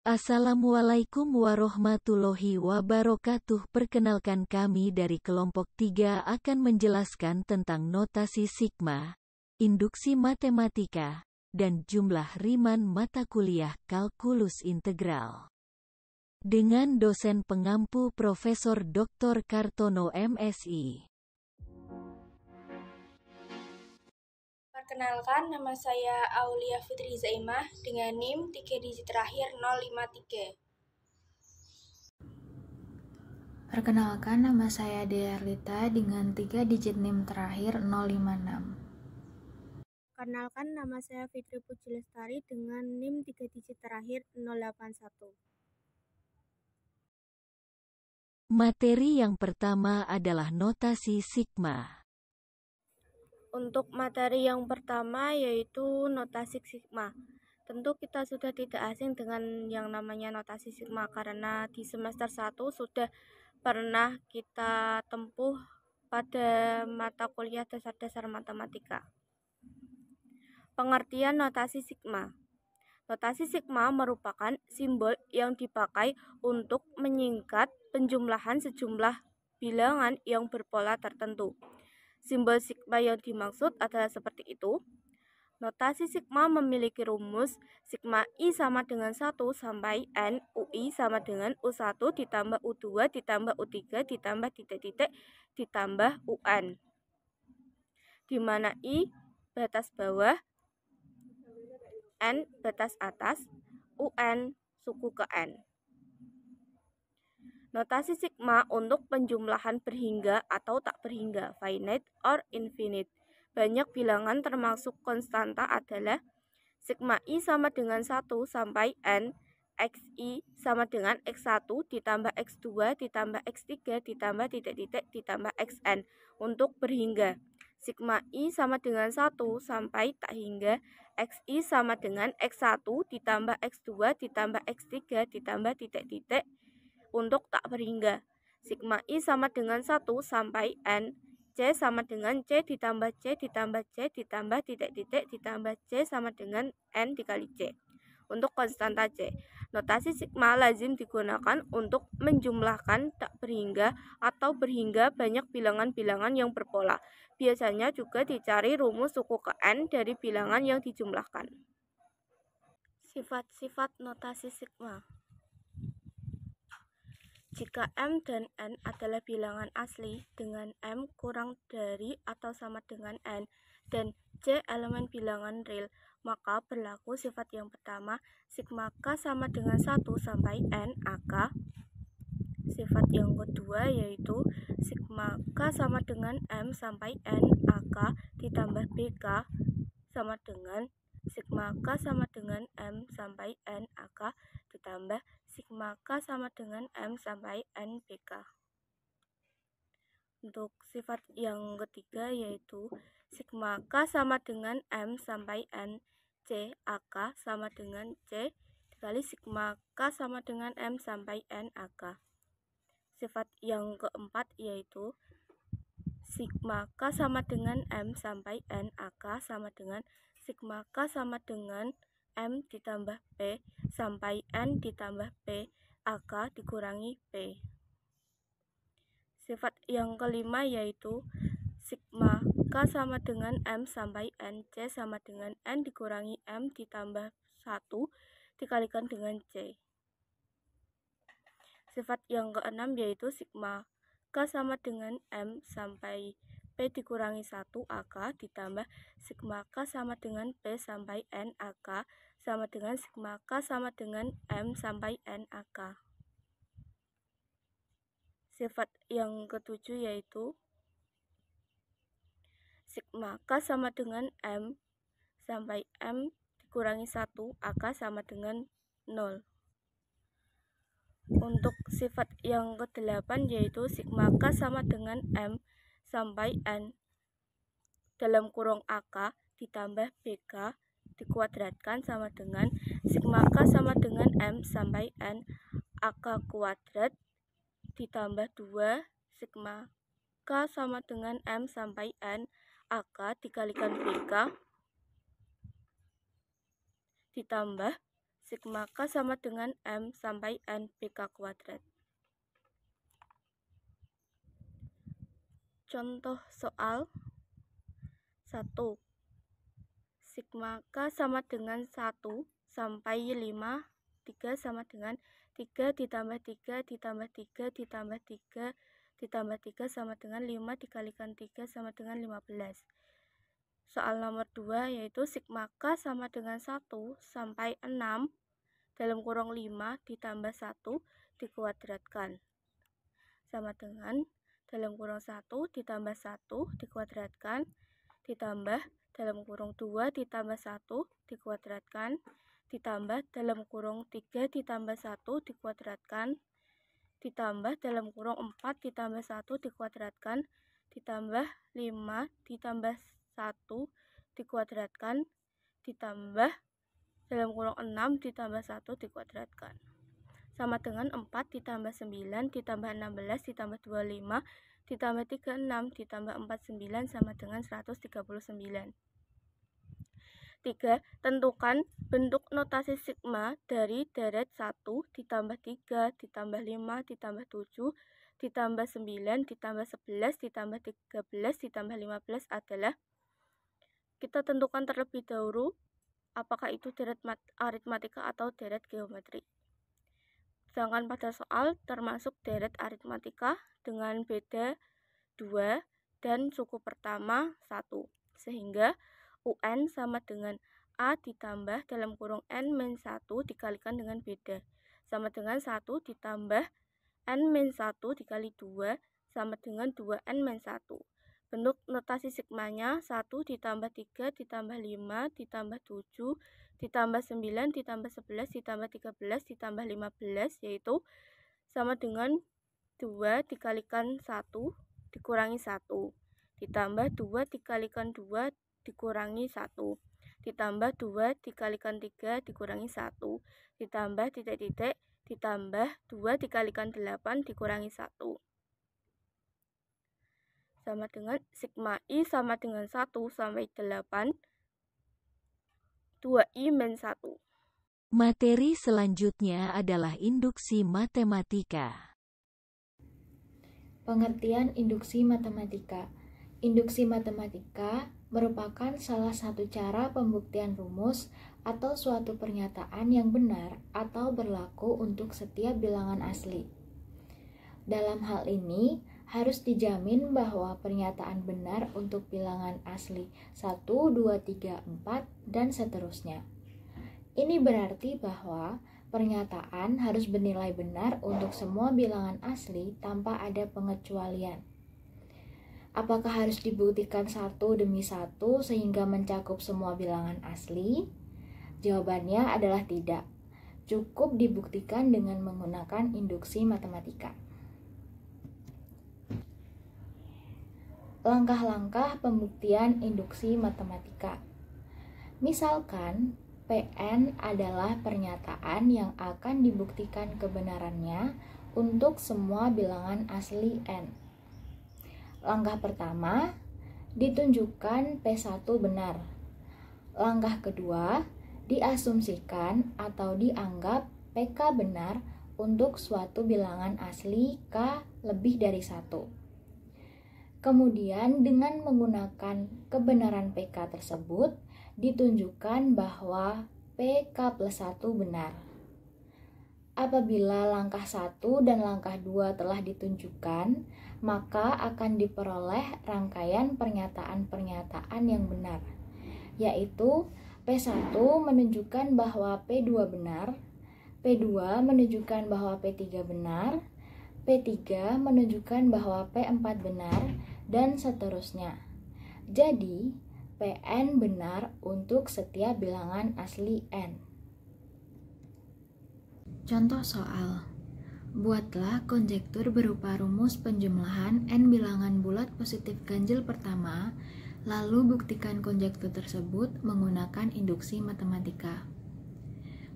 Assalamualaikum warahmatullahi wabarakatuh. Perkenalkan, kami dari kelompok 3 akan menjelaskan tentang notasi sigma, induksi matematika, dan jumlah Riemann mata kuliah kalkulus integral. Dengan dosen pengampu Profesor Dr. Kartono MSI. Perkenalkan, nama saya Aulia Fitri Zaimah dengan NIM 3 digit terakhir 053. Perkenalkan, nama saya Dea Arlita dengan 3 digit NIM terakhir 056. Perkenalkan, nama saya Fitri Puji Lestari dengan NIM 3 digit terakhir 081. Materi yang pertama adalah notasi sigma. Untuk materi yang pertama yaitu notasi sigma. Tentu kita sudah tidak asing dengan yang namanya notasi sigma karena di semester 1 sudah pernah kita tempuh pada mata kuliah dasar-dasar matematika. Pengertian notasi sigma. Notasi sigma merupakan simbol yang dipakai untuk menyingkat penjumlahan sejumlah bilangan yang berpola tertentu. Simbol sigma yang dimaksud adalah seperti itu. Notasi sigma memiliki rumus sigma I sama dengan 1 sampai N UI sama dengan U1 ditambah U2 ditambah U3 ditambah titik-titik ditambah UN. Di mana I batas bawah, N batas atas, UN suku ke N. Notasi sigma untuk penjumlahan berhingga atau tak berhingga, finite or infinite. Banyak bilangan termasuk konstanta adalah sigma I sama dengan 1 sampai N, XI sama dengan X1 ditambah X2 ditambah X3 ditambah titik-titik ditambah XN untuk berhingga. Sigma I sama dengan 1 sampai tak hingga, XI sama dengan X1 ditambah X2 ditambah X3 ditambah titik-titik untuk tak berhingga. Sigma I sama dengan 1 sampai N, C sama dengan C ditambah C ditambah C ditambah titik-titik ditambah C sama dengan N dikali C untuk konstanta C. Notasi sigma lazim digunakan untuk menjumlahkan tak berhingga atau berhingga banyak bilangan-bilangan yang berpola. Biasanya juga dicari rumus suku ke N dari bilangan yang dijumlahkan. Sifat-sifat notasi sigma. Jika M dan N adalah bilangan asli dengan M kurang dari atau sama dengan N dan C elemen bilangan real, maka berlaku sifat yang pertama, sigma K sama dengan 1 sampai N AK. Sifat yang kedua yaitu sigma K sama dengan M sampai N AK ditambah BK sama dengan sigma K sama dengan M sampai N AK ditambah sigma K sama dengan M sampai N BK. Untuk sifat yang ketiga yaitu sigma K sama dengan M sampai N C AK sama dengan C dikali sigma K sama dengan M sampai N AK. Sifat yang keempat yaitu sigma K sama dengan M sampai N AK sama dengan sigma K sama dengan M ditambah P sampai N ditambah P AK dikurangi P. Sifat yang kelima yaitu sigma K sama dengan M sampai N C sama dengan N dikurangi M ditambah 1 dikalikan dengan C. Sifat yang keenam yaitu sigma K sama dengan M sampai P dikurangi 1 AK ditambah sigma K sama dengan P sampai N AK sama dengan sigma K sama dengan M sampai N AK. Sifat yang ketujuh yaitu sigma K sama dengan M sampai M dikurangi 1 AK sama dengan 0. Untuk sifat yang ke-8 yaitu sigma K sama dengan M sampai N dalam kurung AK ditambah BK dikuadratkan sama dengan sigma K sama dengan M sampai N AK kuadrat ditambah 2 sigma K sama dengan M sampai N AK dikalikan BK ditambah sigma K sama dengan M sampai N PK kuadrat. Contoh soal 1. Sigma K sama dengan 1 sampai 5, 3 sama dengan 3 ditambah 3 ditambah 3 ditambah 3 ditambah 3 sama dengan 5 dikalikan 3 sama dengan 15. Soal nomor 2 yaitu sigma K sama dengan 1 sampai 6 dalam kurung 5 ditambah 1 dikuadratkan sama dengan dalam kurung 1 ditambah 1 dikuadratkan ditambah dalam kurung 2 ditambah 1 dikuadratkan ditambah dalam kurung 3 ditambah 1 dikuadratkan ditambah dalam kurung 4 ditambah 1 dikuadratkan ditambah 5 ditambah 1 dikuadratkan ditambah dalam kurung 6 ditambah 1 dikuadratkan sama dengan 4 ditambah 9 ditambah 16 ditambah 25 ditambah 36 ditambah 49 sama dengan 139. 3. Tentukan bentuk notasi sigma dari deret 1 ditambah 3 ditambah 5 ditambah 7 ditambah 9 ditambah 11 ditambah 13 ditambah 15 adalah, kita tentukan terlebih dahulu apakah itu deret aritmatika atau deret geometri. Sedangkan pada soal termasuk deret aritmatika dengan beda 2 dan suku pertama 1, sehingga UN sama dengan A ditambah dalam kurung N-1 dikalikan dengan beda sama dengan 1 ditambah N-1 dikali 2 sama dengan 2N-1. Bentuk notasi sigmanya 1 ditambah 3 ditambah 5 ditambah 7 ditambah 9 ditambah 11 ditambah 13 ditambah 15 yaitu sama dengan 2 dikalikan 1 dikurangi 1 ditambah 2 dikalikan 2 dikurangi 1 ditambah 2 dikalikan 3 dikurangi 1 ditambah titik-titik ditambah 2 dikalikan 8 dikurangi 1 sama dengan sigma I sama dengan 1 sampai 8 2I min 1. Materi selanjutnya adalah induksi matematika. Pengertian induksi matematika. Induksi matematika merupakan salah satu cara pembuktian rumus atau suatu pernyataan yang benar atau berlaku untuk setiap bilangan asli. Dalam hal ini, harus dijamin bahwa pernyataan benar untuk bilangan asli 1, 2, 3, 4, dan seterusnya. Ini berarti bahwa pernyataan harus bernilai benar untuk semua bilangan asli tanpa ada pengecualian. Apakah harus dibuktikan satu demi satu sehingga mencakup semua bilangan asli? Jawabannya adalah tidak. Cukup dibuktikan dengan menggunakan induksi matematika. Langkah-langkah pembuktian induksi matematika. Misalkan, PN adalah pernyataan yang akan dibuktikan kebenarannya untuk semua bilangan asli N. Langkah pertama, ditunjukkan P1 benar. Langkah kedua, diasumsikan atau dianggap PK benar untuk suatu bilangan asli K lebih dari 1. Kemudian dengan menggunakan kebenaran PK tersebut, ditunjukkan bahwa PK plus 1 benar. Apabila langkah 1 dan langkah 2 telah ditunjukkan, maka akan diperoleh rangkaian pernyataan-pernyataan yang benar, yaitu P1 menunjukkan bahwa P2 benar, P2 menunjukkan bahwa P3 benar, P3 menunjukkan bahwa P4 benar, dan seterusnya. Jadi, PN benar untuk setiap bilangan asli N. Contoh soal. Buatlah konjektur berupa rumus penjumlahan N bilangan bulat positif ganjil pertama, lalu buktikan konjektur tersebut menggunakan induksi matematika.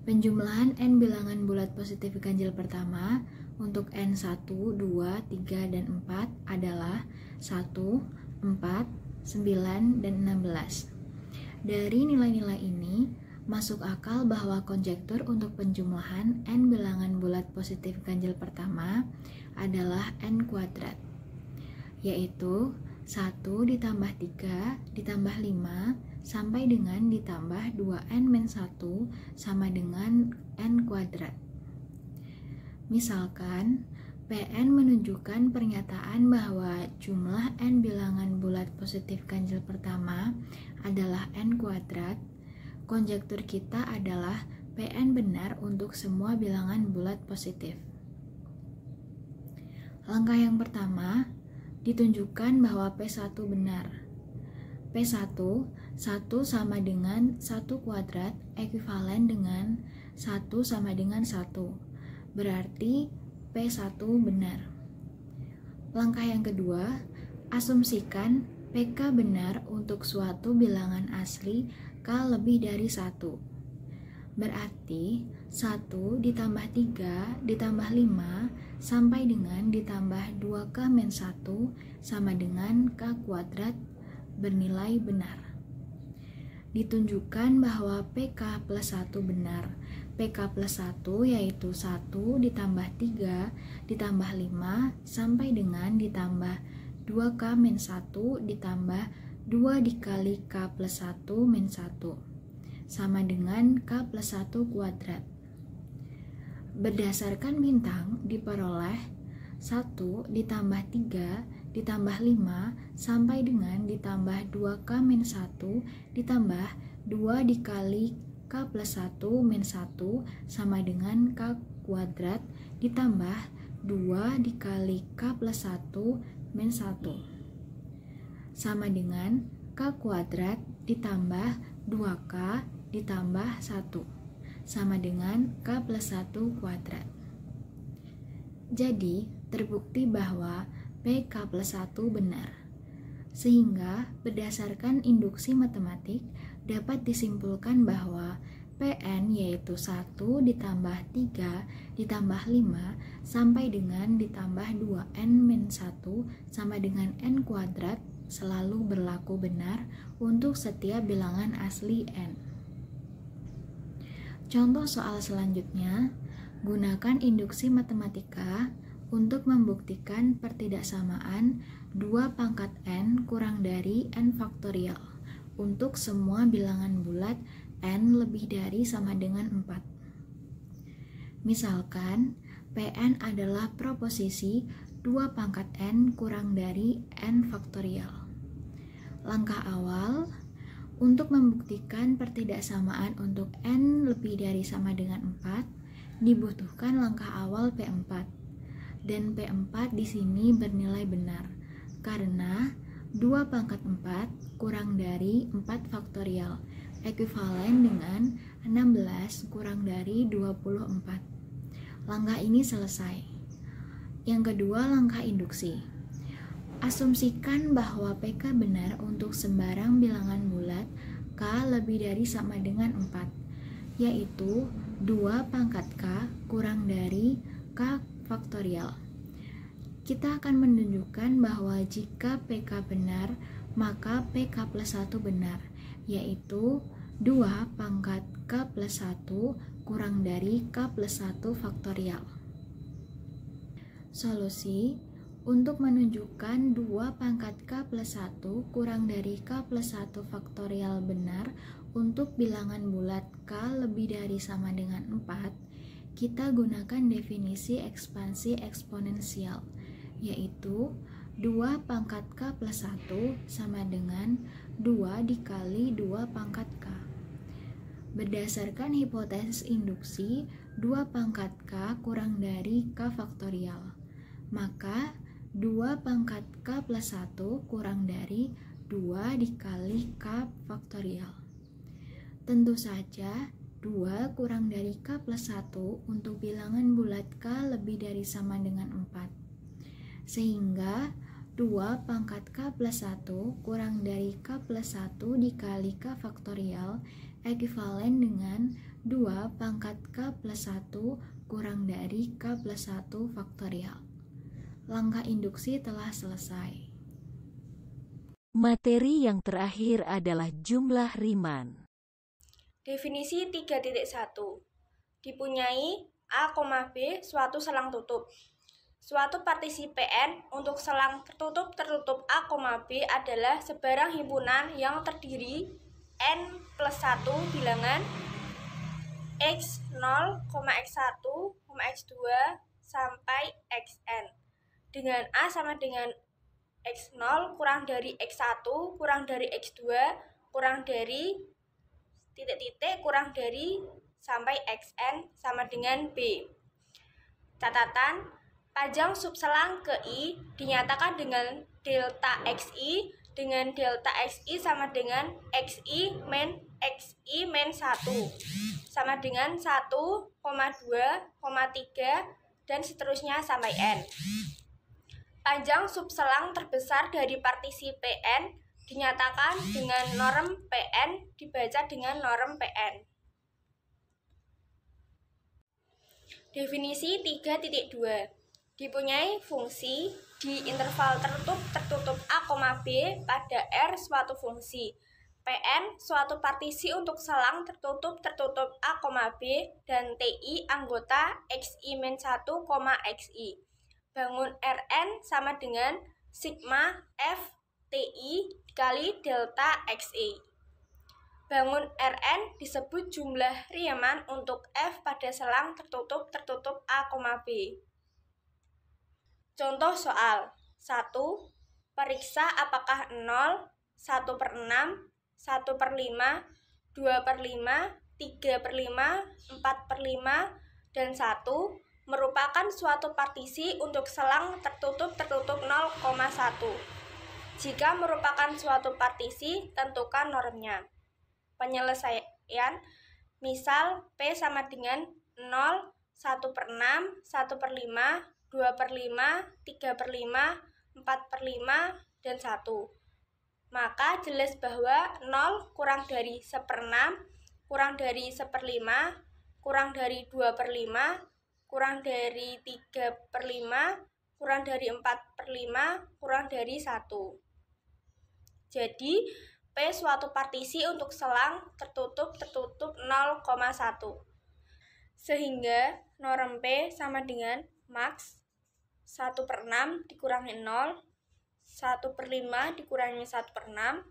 Penjumlahan N bilangan bulat positif ganjil pertama untuk N1, 2, 3, dan 4 adalah 1, 4, 9, dan 16. Dari nilai-nilai ini, Masuk akal bahwa konjektur untuk penjumlahan n bilangan bulat positif ganjil pertama adalah n kuadrat, yaitu 1 ditambah 3 ditambah 5 sampai dengan ditambah 2n-1 sama dengan n kuadrat. Misalkan, Pn menunjukkan pernyataan bahwa jumlah n bilangan bulat positif ganjil pertama adalah n kuadrat. Konjektur kita adalah Pn benar untuk semua bilangan bulat positif. Langkah yang pertama, ditunjukkan bahwa P1 benar. P1, 1 sama dengan 1 kuadrat ekuivalen dengan 1 sama dengan 1. Berarti P1 benar. Langkah yang kedua, asumsikan PK benar untuk suatu bilangan asli K lebih dari 1. Berarti 1 ditambah 3 ditambah 5 sampai dengan ditambah 2K-1 sama dengan K kuadrat bernilai benar. Ditunjukkan bahwa PK plus 1 benar. PK plus 1 yaitu 1 ditambah 3 ditambah 5 sampai dengan ditambah 2K-1 ditambah 2 dikali K plus 1 min 1 sama dengan K plus 1 kuadrat. Berdasarkan bintang diperoleh 1 ditambah 3 ditambah 5 sampai dengan ditambah 2K-1 ditambah 2 dikali K plus 1 min 1 sama dengan K kuadrat ditambah 2 dikali K plus 1 min 1 sama dengan K kuadrat ditambah 2K ditambah 1 sama dengan K plus 1 kuadrat. Jadi, terbukti bahwa PK plus 1 benar. Sehingga, berdasarkan induksi matematik, dapat disimpulkan bahwa Pn yaitu 1 ditambah 3 ditambah 5 sampai dengan ditambah 2n-1 sama dengan n kuadrat selalu berlaku benar untuk setiap bilangan asli n. Contoh soal selanjutnya, gunakan induksi matematika untuk membuktikan pertidaksamaan 2 pangkat n kurang dari n faktorial untuk semua bilangan bulat n lebih dari sama dengan 4. Misalkan, Pn adalah proposisi 2 pangkat n kurang dari n faktorial. Langkah awal, untuk membuktikan pertidaksamaan untuk n lebih dari sama dengan 4, dibutuhkan langkah awal P4. Dan P4 di sini bernilai benar, karena 2 pangkat 4 kurang dari 4 faktorial, ekuivalen dengan 16 kurang dari 24. Langkah ini selesai. Yang kedua, langkah induksi. Asumsikan bahwa PK benar untuk sembarang bilangan bulat K lebih dari sama dengan 4, yaitu 2 pangkat K kurang dari K faktorial. Kita akan menunjukkan bahwa jika PK benar, maka PK plus 1 benar, yaitu 2 pangkat K plus 1 kurang dari K plus 1 faktorial. Solusi, untuk menunjukkan 2 pangkat K plus 1 kurang dari K plus 1 faktorial benar untuk bilangan bulat K lebih dari sama dengan 4, kita gunakan definisi ekspansi eksponensial, yaitu 2 pangkat K plus 1 sama dengan 2 dikali 2 pangkat K. Berdasarkan hipotesis induksi 2 pangkat K kurang dari K faktorial, maka 2 pangkat K plus 1 kurang dari 2 dikali K faktorial. Tentu saja 2 kurang dari K plus 1 untuk bilangan bulat K lebih dari sama dengan 4. Sehingga 2 pangkat K plus 1 kurang dari K plus 1 dikali K faktorial ekuivalen dengan 2 pangkat K plus 1 kurang dari K plus 1 faktorial. Langkah induksi telah selesai. Materi yang terakhir adalah jumlah Riemann. Definisi 3.1. Dipunyai A, B suatu selang tutup. Suatu partisi Pn untuk selang tertutup A, B adalah sebarang himpunan yang terdiri n+1 bilangan x0, x1, x2 sampai xn, dengan A sama dengan x0 kurang dari x1 kurang dari x2 kurang dari titik-titik kurang dari sampai xn sama dengan B. Catatan, panjang subselang ke I dinyatakan dengan delta xi, dengan delta xi sama dengan xi min 1 sama dengan 1, 2, 3 dan seterusnya sampai n. Panjang subselang terbesar dari partisi Pn dinyatakan dengan norm Pn dibaca dengan norm Pn. Definisi 3.2. Dipunyai fungsi di interval tertutup A, B pada R suatu fungsi Pn suatu partisi untuk selang tertutup A, B dan Ti anggota xi-1, xi. Bangun Rn sama dengan sigma F Ti dikali delta Xi. Bangun Rn disebut jumlah Riemann untuk F pada selang tertutup A, B. Contoh soal 1. Periksa apakah 0, 1/6, 1/5, 2/5, 3/5, 4/5, dan 1 merupakan suatu partisi untuk selang tertutup 0,1. Jika merupakan suatu partisi, tentukan normnya. Penyelesaian, misal P sama dengan 0, 1/6, 1/5, 2/5, 3/5, 4/5, dan 1. Maka jelas bahwa 0 kurang dari 1/6, kurang dari 1/5, kurang dari 2/5, kurang dari 3/5, kurang dari 4/5, kurang dari 1. Jadi, P suatu partisi untuk selang tertutup 0,1. Sehingga norm P sama dengan max 1/6 dikurangi 0, 1/5 dikurangi 1/6,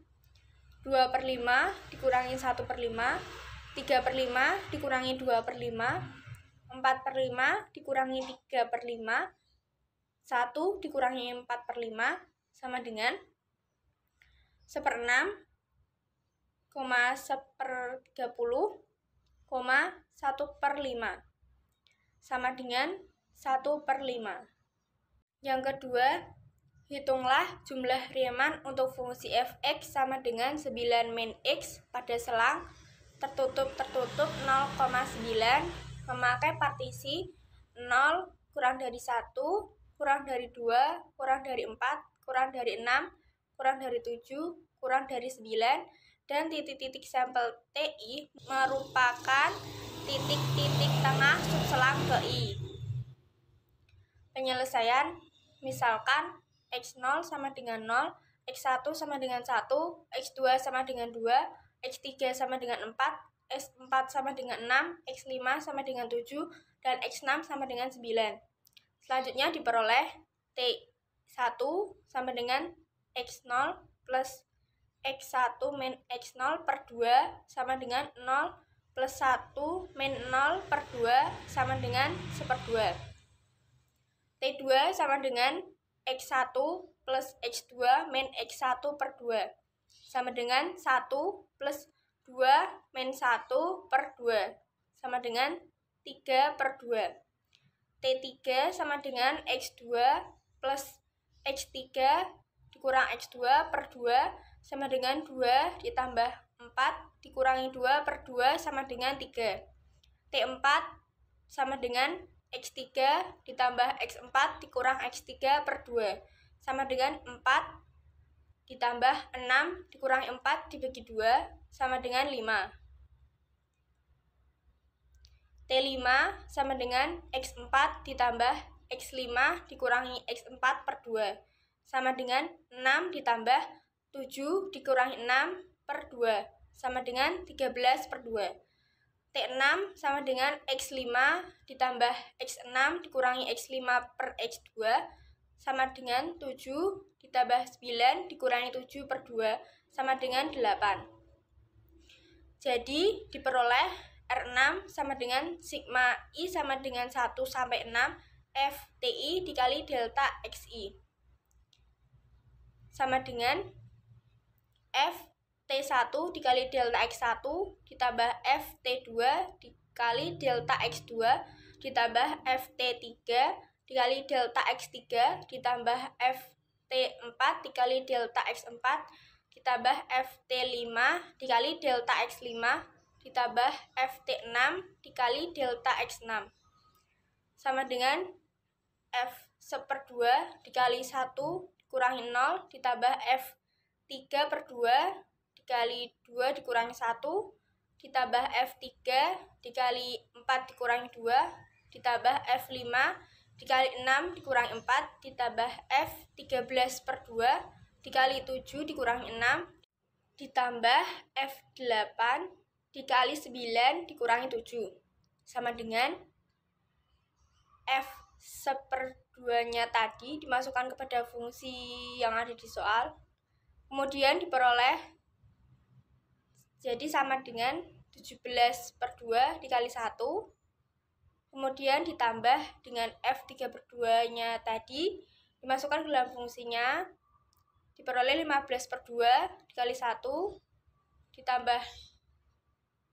2/5 dikurangi 1/5, 3/5 dikurangi 2/5, 4/5 dikurangi 3/5, 1 dikurangi 4/5 sama dengan 1/6, 1/30, 1/5 sama dengan 1/5. Yang kedua, hitunglah jumlah Riemann untuk fungsi fx sama dengan 9 min x pada selang tertutup 0,9 memakai partisi 0 kurang dari 1, kurang dari 2, kurang dari 4, kurang dari 6, kurang dari 7, kurang dari 9, dan titik-titik sampel Ti merupakan titik-titik tengah subselang ke I. Penyelesaian, misalkan x0 sama dengan 0, x1 sama dengan 1, x2 sama dengan 2, x3 sama dengan 4, x4 sama dengan 6, x5 sama dengan 7, dan x6 sama dengan 9. Selanjutnya diperoleh T1 sama dengan x0 plus x1 min x0 per 2 sama dengan 0 plus 1 min 0 per 2 sama dengan 1/2. T2 sama dengan x1 plus x2 min x1 per 2 sama dengan 1 plus 2 min 1 per 2 sama dengan 3/2. T3 sama dengan x2 plus x3 dikurang x2 per 2 sama dengan 2 ditambah 4 dikurangi 2 per 2 sama dengan 3. T4 sama dengan x3 ditambah x4 dikurang x3 per 2 sama dengan 4 ditambah 6 dikurangi 4 dibagi 2 sama dengan 5. T5 sama dengan x4 ditambah x5 dikurangi x4 per 2 sama dengan 6 ditambah 7 dikurangi 6 per 2 sama dengan 13/2. T6 sama dengan X5 ditambah X6 dikurangi X5 per X2 sama dengan 7 ditambah 9 dikurangi 7/2 sama dengan 8. Jadi diperoleh R6 sama dengan sigma I sama dengan 1 sampai 6 FTI dikali delta XI sama dengan FT1 dikali delta X1 ditambah FT2 dikali delta X2 ditambah FT3 dikali delta X3 ditambah FT4 dikali delta X4 ditambah FT5 dikali delta X5 ditambah FT6 dikali delta X6 sama dengan F1/2 dikali 1 dikurangi 0 ditambah F3/2 dikali 2 dikurangi 1 ditambah F3 dikali 4 dikurangi 2 ditambah F5 dikali 6 dikurangi 4 ditambah F13/2 dikali 7 dikurangi 6 ditambah F8 dikali 9 dikurangi 7 sama dengan F1/2-nya tadi dimasukkan kepada fungsi yang ada di soal, kemudian diperoleh jadi sama dengan 17/2 dikali 1, kemudian ditambah dengan F3/2-nya tadi dimasukkan ke dalam fungsinya, diperoleh 15/2 dikali 1 ditambah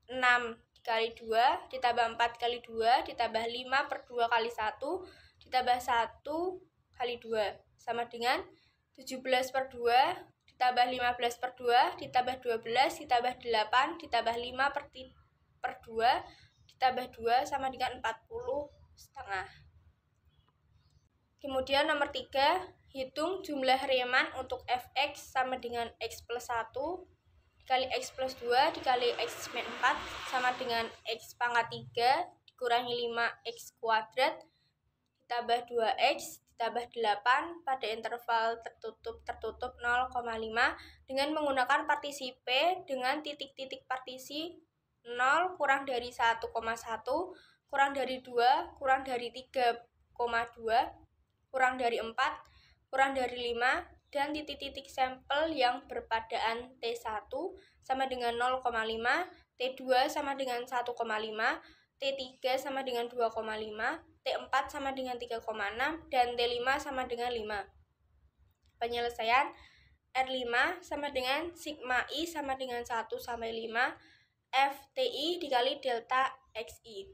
6 dikali 2 ditambah 4 dikali 2 ditambah 5/2 kali 1 ditambah 1 kali 2 sama dengan 17/2 ditambah 15/2 ditambah 12 ditambah 8 ditambah 5/2 ditambah 2 sama dengan 40,5. Kemudian nomor 3, hitung jumlah Riemann untuk fx sama dengan x plus 1 dikali x plus 2 dikali x min 4 sama dengan x pangkat 3 dikurangi 5x kuadrat ditambah 2x ditambah 8 pada interval tertutup 0,5 dengan menggunakan partisi P dengan titik-titik partisi 0 kurang dari 1,1 kurang dari 2 kurang dari 3,2 kurang dari 4 kurang dari 5 dan titik-titik sampel yang berpadaan T1 sama dengan 0,5, T2 sama dengan 1,5, T3 sama dengan 2,5, T4 sama dengan 3,6, dan T5 sama dengan 5. Penyelesaian R5 sama dengan sigma I sama dengan 1 sampai 5, FTI dikali delta XI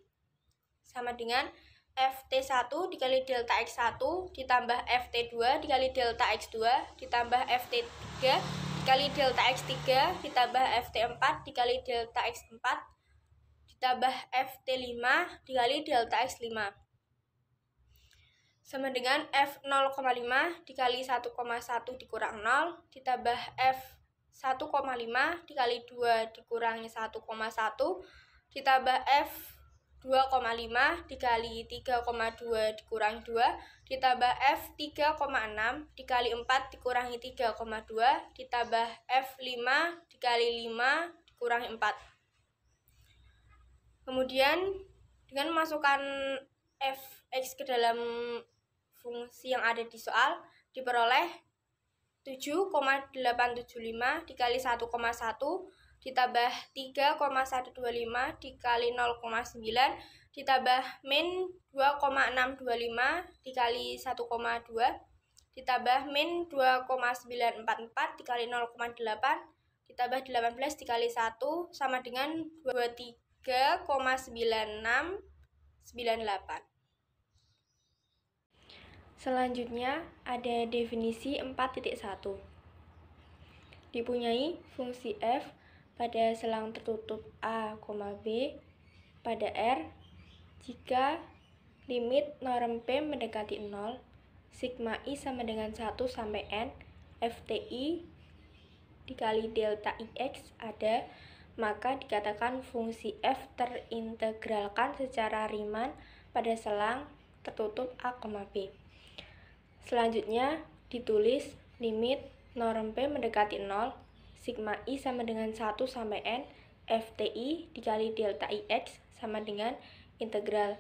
sama dengan FT1 dikali delta X1 ditambah FT2 dikali delta X2 ditambah FT3 dikali delta X3 ditambah FT4 dikali delta X4 ditambah FT5 dikali delta X5 sama dengan F0,5 dikali 1,1 dikurang 0 ditambah F1,5 dikali 2 dikurangi 1,1 ditambah F2,5 dikali 3,2 dikurangi 2 ditambah F3,6 dikali 4 dikurangi 3,2 ditambah F5 dikali 5 dikurangi 4. Kemudian dengan memasukkan fx ke dalam fungsi yang ada di soal diperoleh 7,875 dikali 1,1 ditambah 3,125 dikali 0,9 ditambah min 2,625 dikali 1,2 ditambah min 2,944 dikali 0,8 ditambah 18 dikali 1 sama dengan 23,9698. Selanjutnya ada definisi 4.1. Dipunyai fungsi f pada selang tertutup A, B pada R jika limit norm P mendekati 0, sigma I sama dengan 1 sampai N, FTI dikali delta IX ada, maka dikatakan fungsi f terintegralkan secara Riemann pada selang tertutup A, B. Selanjutnya ditulis limit norm P mendekati 0, sigma I sama dengan 1 sampai N FTI dikali delta IX sama dengan integral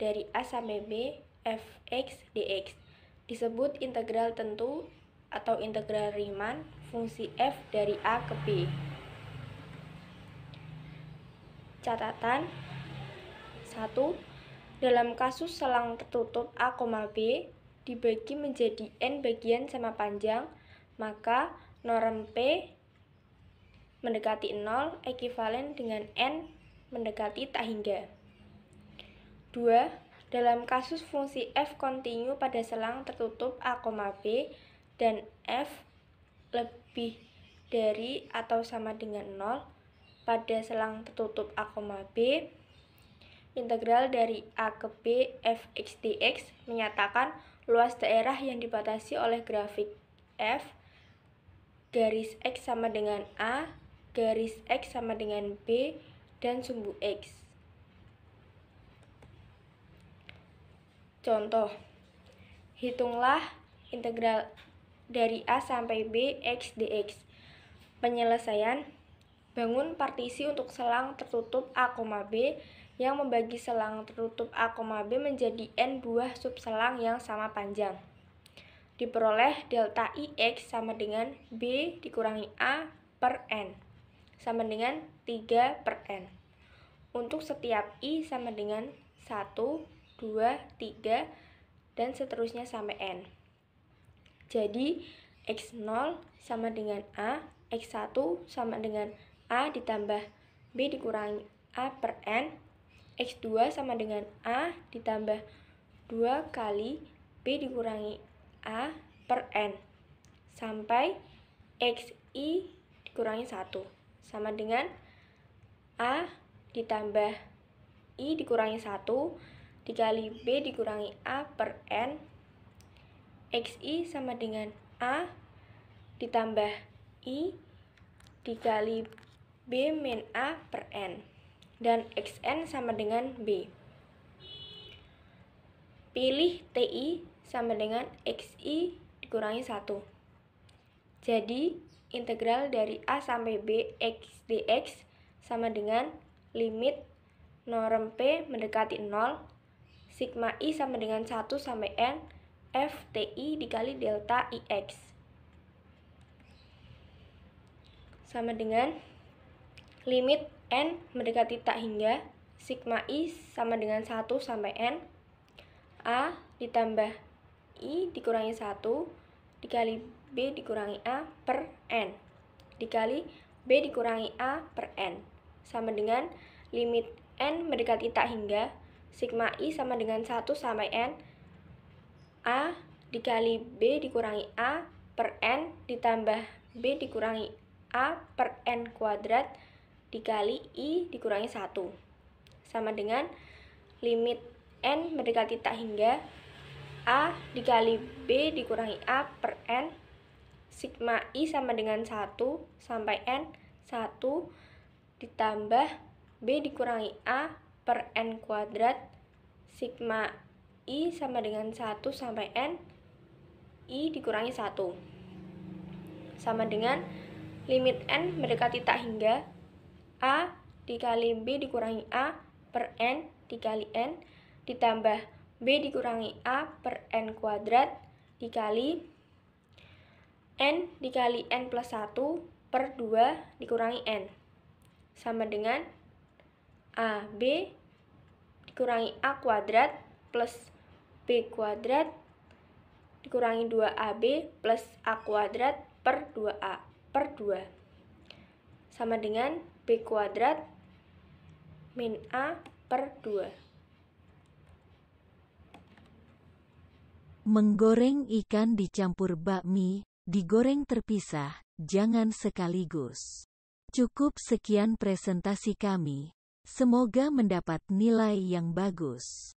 dari A sampai B Fx dx. Disebut integral tentu atau integral Riemann fungsi f dari A ke B. Catatan 1. Dalam kasus selang tertutup A, B dibagi menjadi N bagian sama panjang, maka norm P mendekati 0 ekivalen dengan N mendekati tak hingga. 2. Dalam kasus fungsi f kontinu pada selang tertutup A, B dan f lebih dari atau sama dengan 0 pada selang tertutup A, B, integral dari A ke B Fx dx menyatakan luas daerah yang dibatasi oleh grafik f garis X sama dengan A, garis X sama dengan B, dan sumbu X. Contoh, hitunglah integral dari A sampai B X dx. Penyelesaian, bangun partisi untuk selang tertutup A, B yang membagi selang tertutup A, B menjadi N buah subselang yang sama panjang. Diperoleh delta IX sama dengan B dikurangi A per N sama dengan 3 per N. Untuk setiap I sama dengan 1, 2, 3, dan seterusnya sampai N. Jadi, X0 sama dengan A, X1 sama dengan A ditambah B dikurangi A per N, X2 sama dengan A ditambah 2 kali B dikurangi A per N, sampai XI dikurangi 1, sama dengan A ditambah I dikurangi 1 dikali B dikurangi A per N, XI sama dengan A ditambah I dikali B min A per N, dan XN sama dengan B. Pilih TI sama dengan XI dikurangi 1. Jadi, integral dari A sampai B X dx sama dengan limit norm P mendekati 0, sigma I sama dengan 1 sampai N FTI dikali delta IX sama dengan limit N mendekati tak hingga sigma I sama dengan 1 sampai N A ditambah I dikurangi 1 dikali B dikurangi A per N dikali B dikurangi A per N sama dengan limit N mendekati tak hingga sigma I sama dengan 1 sampai N A dikali B dikurangi A per N ditambah B dikurangi A per N kuadrat dikali I dikurangi 1 sama dengan limit N mendekati tak hingga A dikali B dikurangi A per N sigma I sama dengan 1 sampai N 1 ditambah B dikurangi A per N kuadrat sigma I sama dengan 1 sampai N I dikurangi 1 sama dengan limit N mendekati tak hingga A dikali B dikurangi A per N dikali N ditambah B dikurangi A per N kuadrat dikali N dikali N plus 1 per 2 dikurangi N sama dengan AB dikurangi A kuadrat plus B kuadrat dikurangi 2AB plus A kuadrat per 2A per 2 sama dengan B kuadrat min A per 2. Menggoreng ikan dicampur bakmi, digoreng terpisah, jangan sekaligus. Cukup sekian presentasi kami. Semoga mendapat nilai yang bagus.